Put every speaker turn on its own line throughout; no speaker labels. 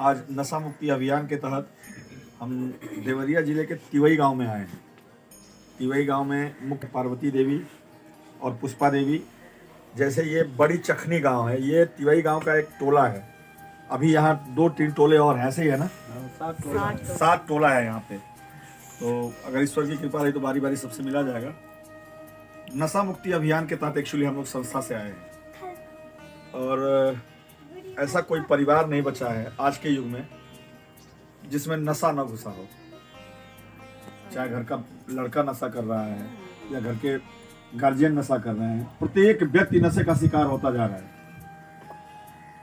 आज नशा मुक्ति अभियान के तहत हम देवरिया जिले के तिवई गांव में आए हैं। तिवई गांव में मुख्य पार्वती देवी और पुष्पा देवी, जैसे ये बड़ी चखनी गांव है, ये तिवई गांव का एक टोला है। अभी यहाँ 2-3 टोले और हैं, ऐसे ही है ना? 7 टोला है यहाँ पे। तो अगर ईश्वर की कृपा रही तो बारी बारी सबसे मिला जाएगा। नशा मुक्ति अभियान के तहत एक्चुअली हम लोग संस्था से आए हैं और ऐसा कोई परिवार नहीं बचा है आज के युग में जिसमें नशा न घुसा हो। चाहे घर का लड़का नशा कर रहा है या घर के गार्जियन नशा कर रहे हैं, प्रत्येक व्यक्ति नशे का शिकार होता जा रहा है।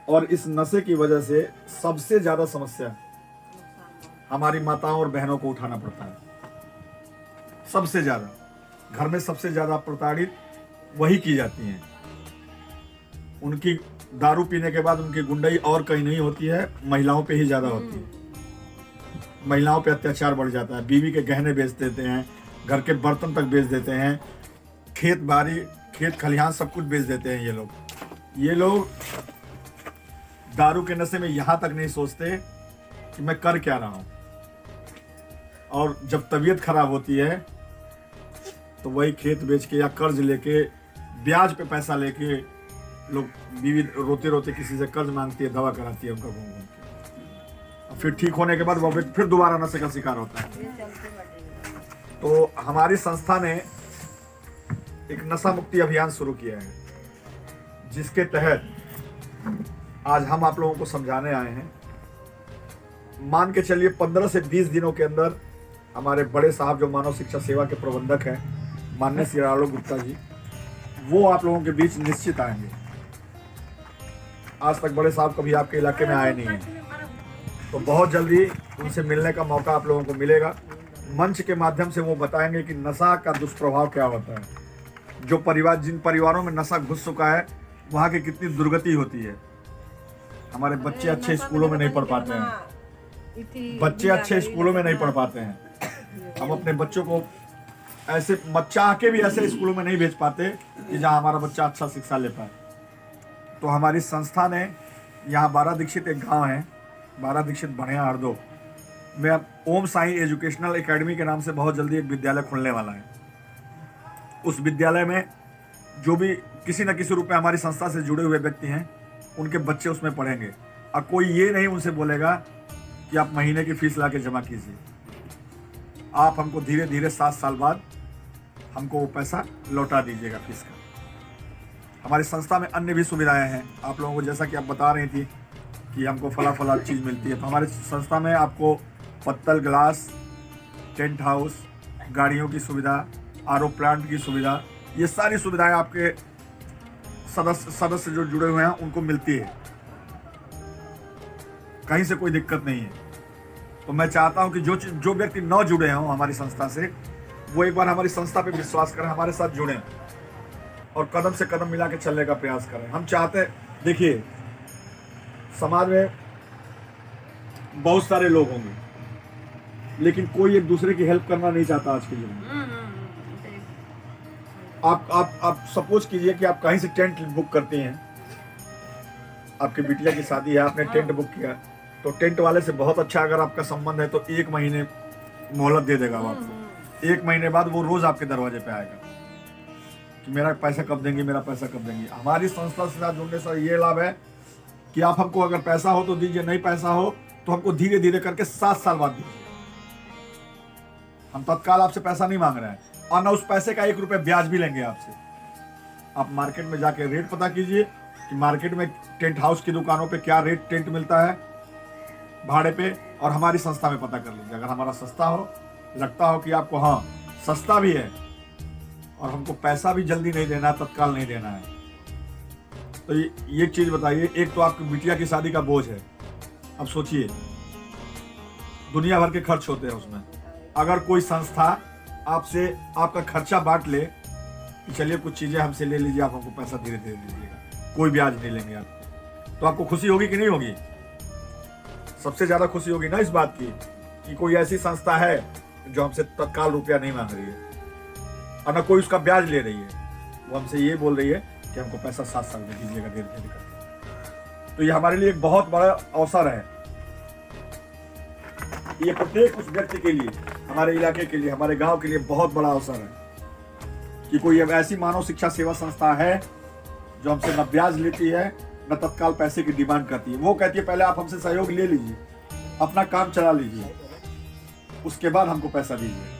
और इस नशे की वजह से सबसे ज्यादा समस्या हमारी माताओं और बहनों को उठाना पड़ता है। सबसे ज्यादा घर में सबसे ज्यादा प्रताड़ित वही की जाती हैं। उनकी दारू पीने के बाद उनकी गुंडाई और कहीं नहीं होती है, महिलाओं पे ही ज्यादा होती है। महिलाओं पे अत्याचार बढ़ जाता है। बीवी के गहने बेच देते हैं, घर के बर्तन तक बेच देते हैं, खेत बाड़ी खेत खलिहान सब कुछ बेच देते हैं। ये लोग दारू के नशे में यहाँ तक नहीं सोचते कि मैं कर क्या रहा हूँ। और जब तबीयत खराब होती है तो वही खेत बेच के या कर्ज लेके ब्याज पे पैसा लेके लोग, बीवी रोते रोते किसी से कर्ज मांगती है, दवा कराती है उनका घूम घूम के, और फिर ठीक होने के बाद वो फिर दोबारा नशे का शिकार होता है। तो हमारी संस्था ने एक नशा मुक्ति अभियान शुरू किया है, जिसके तहत आज हम आप लोगों को समझाने आए हैं। मान के चलिए 15 से 20 दिनों के अंदर हमारे बड़े साहब जो मानव शिक्षा सेवा के प्रबंधक हैं, माननीय श्री आलोक गुप्ता जी, वो आप लोगों के बीच निश्चित आएंगे। आज तक बड़े साहब कभी आपके इलाके में आए नहीं हैं, तो बहुत जल्दी उनसे मिलने का मौका आप लोगों को मिलेगा। मंच के माध्यम से वो बताएंगे कि नशा का दुष्प्रभाव क्या होता है। जिन परिवारों में नशा घुस चुका है वहाँ की कितनी दुर्गति होती है। हमारे बच्चे अच्छे स्कूलों में नहीं पढ़ पाते हैं, बच्चे अच्छे स्कूलों में नहीं पढ़ पाते हैं। हम अपने बच्चों को ऐसे चाह के भी ऐसे स्कूलों में नहीं भेज पाते कि जहाँ हमारा बच्चा अच्छा शिक्षा ले पाए। तो हमारी संस्था ने यहाँ बारा दीक्षित एक गांव है, बारा दीक्षित बढ़िया हरदो में अब ओम साई एजुकेशनल एकेडमी के नाम से बहुत जल्दी एक विद्यालय खुलने वाला है। उस विद्यालय में जो भी किसी न किसी रूप में हमारी संस्था से जुड़े हुए व्यक्ति हैं, उनके बच्चे उसमें पढ़ेंगे। और कोई ये नहीं उनसे बोलेगा कि आप महीने की फीस ला के जमा कीजिए। आप हमको धीरे धीरे 7 साल बाद हमको वो पैसा लौटा दीजिएगा फीस का। हमारी संस्था में अन्य भी सुविधाएं हैं। आप लोगों को जैसा कि आप बता रही थी कि हमको फला चीज़ मिलती है, तो हमारी संस्था में आपको पत्तल ग्लास, टेंट हाउस, गाड़ियों की सुविधा, आरओ प्लांट की सुविधा, ये सारी सुविधाएं आपके सदस्य जो जुड़े हुए हैं उनको मिलती है। कहीं से कोई दिक्कत नहीं है। तो मैं चाहता हूं कि जो व्यक्ति न जुड़े हों हमारी संस्था से, वो एक बार हमारी संस्था पे विश्वास करें, हमारे साथ जुड़ें और कदम से कदम मिला के चलने का प्रयास करें। हम चाहते हैं, देखिए समाज में बहुत सारे लोग होंगे, लेकिन कोई एक दूसरे की हेल्प करना नहीं चाहता आज के युग में। आप सपोज कीजिए कि आप कहीं से टेंट बुक करते हैं, आपकी बिटिया की शादी है, आपने टेंट बुक किया, तो टेंट वाले से बहुत अच्छा अगर आपका संबंध है तो 1 महीने मोहलत दे देगा वो आपको। 1 महीने बाद वो रोज आपके दरवाजे पे आएगा कि मेरा पैसा कब देंगे, मेरा पैसा कब देंगे। हमारी संस्था से साथ जुड़ने से ये लाभ है कि आप हमको अगर पैसा हो तो दीजिए, नहीं पैसा हो तो हमको धीरे धीरे करके 7 साल बाद दीजिए। हम तत्काल आपसे पैसा नहीं मांग रहे हैं और ना उस पैसे का 1 रुपये ब्याज भी लेंगे आपसे। आप मार्केट में जाके रेट पता कीजिए कि मार्केट में टेंट हाउस की दुकानों पे क्या रेट टेंट मिलता है भाड़े पे, और हमारी संस्था में पता कर लीजिए। अगर हमारा सस्ता हो, लगता हो कि आपको हाँ सस्ता भी है और हमको पैसा भी जल्दी नहीं देना, तत्काल नहीं देना है, तो ये चीज़ बताइए। एक तो आपकी बिटिया की शादी का बोझ है, अब सोचिए दुनिया भर के खर्च होते हैं उसमें। अगर कोई संस्था आपसे आपका खर्चा बांट ले कि चलिए कुछ चीज़ें हमसे ले लीजिए, आप हमको पैसा धीरे धीरे दीजिएगा, कोई ब्याज नहीं लेंगे आप, तो आपको खुशी होगी कि नहीं होगी? सबसे ज़्यादा खुशी होगी ना इस बात की कि कोई ऐसी संस्था है जो हमसे तत्काल रुपया नहीं मांग रही है और ना कोई उसका ब्याज ले रही है। वो हमसे ये बोल रही है कि हमको पैसा 7 साल में दीजिएगा धीरे धीरे करके। तो ये हमारे लिए एक बहुत बड़ा अवसर है ये प्रत्येक उस व्यक्ति के लिए, हमारे इलाके के लिए, हमारे गांव के लिए बहुत बड़ा अवसर है कि कोई अब ऐसी मानव शिक्षा सेवा संस्था है जो हमसे न ब्याज लेती है न तत्काल पैसे की डिमांड करती है। वो कहती है पहले आप हमसे सहयोग ले लीजिए, अपना काम चला लीजिए, उसके बाद हमको पैसा दीजिए।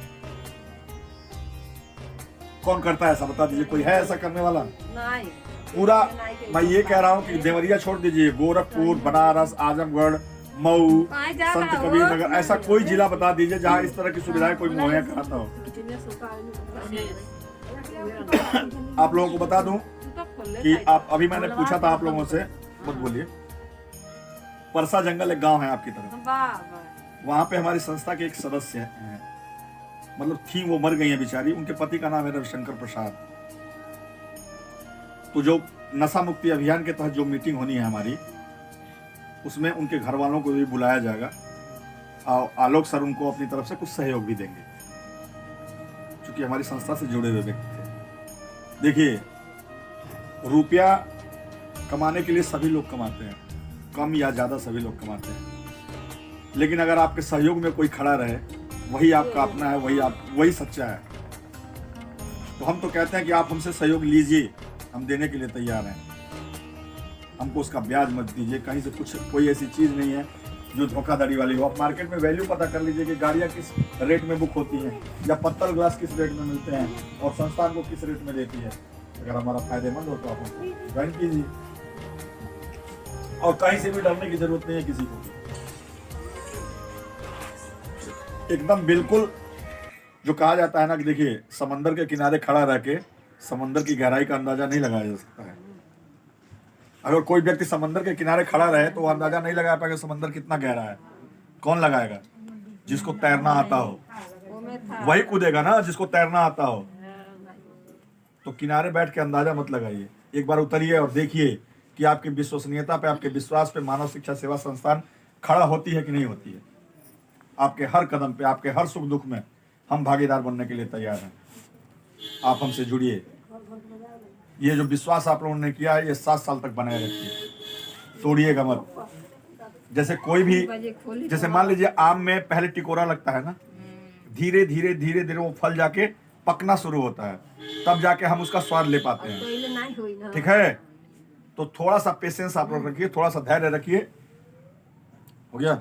कौन करता है ऐसा, बता दीजिए, कोई है ऐसा करने वाला?
नहीं।
पूरा मैं ये कह रहा हूँ कि देवरिया छोड़ दीजिए, गोरखपुर, बनारस, आजमगढ़, मऊ, संत कबीर नगर, ऐसा कोई जिला बता दीजिए जहाँ इस तरह की सुविधाएं कोई मुहैया कराता हो। आप लोगों को बता दूं कि आप अभी मैंने पूछा था आप लोगों से, मत बोलिए, परसा जंगल एक गांव है आपकी तरफ, वहां पे हमारी संस्था के एक सदस्य हैं, मतलब थी, वो मर गई है बेचारी, उनके पति का नाम है रविशंकर प्रसाद। तो जो नशा मुक्ति अभियान के तहत जो मीटिंग होनी है हमारी, उसमें उनके घर वालों को भी बुलाया जाएगा और आलोक सर उनको अपनी तरफ से कुछ सहयोग भी देंगे, क्योंकि हमारी संस्था से जुड़े हुए व्यक्ति थे। देखिए, रुपया कमाने के लिए सभी लोग कमाते हैं, कम या ज्यादा सभी लोग कमाते हैं, लेकिन अगर आपके सहयोग में कोई खड़ा रहे, वही आपका अपना है, वही सच्चा है। तो हम तो कहते हैं कि आप हमसे सहयोग लीजिए, हम देने के लिए तैयार हैं, हमको उसका ब्याज मत दीजिए, कहीं से कुछ कोई ऐसी चीज नहीं है जो धोखाधड़ी वाली हो। आप मार्केट में वैल्यू पता कर लीजिए कि गाड़ियाँ किस रेट में बुक होती हैं, या पत्तल ग्लास किस रेट में मिलते हैं, और संस्थान को किस रेट में देती है। अगर हमारा फायदेमंद हो तो आप हमको ज्वाइन कीजिए, और कहीं से भी डरने की जरूरत नहीं है किसी को, एकदम बिल्कुल। जो कहा जाता है ना कि देखिए, समंदर के किनारे खड़ा रह के समंदर की गहराई का अंदाजा नहीं लगाया जा सकता है। अगर कोई व्यक्ति समंदर के किनारे खड़ा रहे तो वो अंदाजा नहीं लगा पाएगा समंदर कितना गहरा है। कौन लगाएगा? जिसको तैरना आता हो, वही कूदेगा ना, जिसको तैरना आता हो। तो किनारे बैठ के अंदाजा मत लगाइए, एक बार उतरिए और देखिए कि आपकी विश्वसनीयता पे, आपके विश्वास पे मानव शिक्षा सेवा संस्थान खड़ा होती है कि नहीं होती है। आपके हर कदम पे, आपके हर सुख दुख में हम भागीदार बनने के लिए तैयार हैं। आप हमसे जुड़िए। ये जो विश्वास आप लोगों ने किया है, ये 7 साल तक बनाए रखिए, तोड़िएगा मत। जैसे कोई भी, जैसे मान लीजिए आम में पहले टिकोरा लगता है ना, धीरे धीरे धीरे धीरे वो फल जाके पकना शुरू होता है, तब जाके हम उसका स्वाद ले पाते हैं। ठीक है, तो थोड़ा सा पेशेंस आप लोग रखिए, थोड़ा सा धैर्य रखिए। हो गया।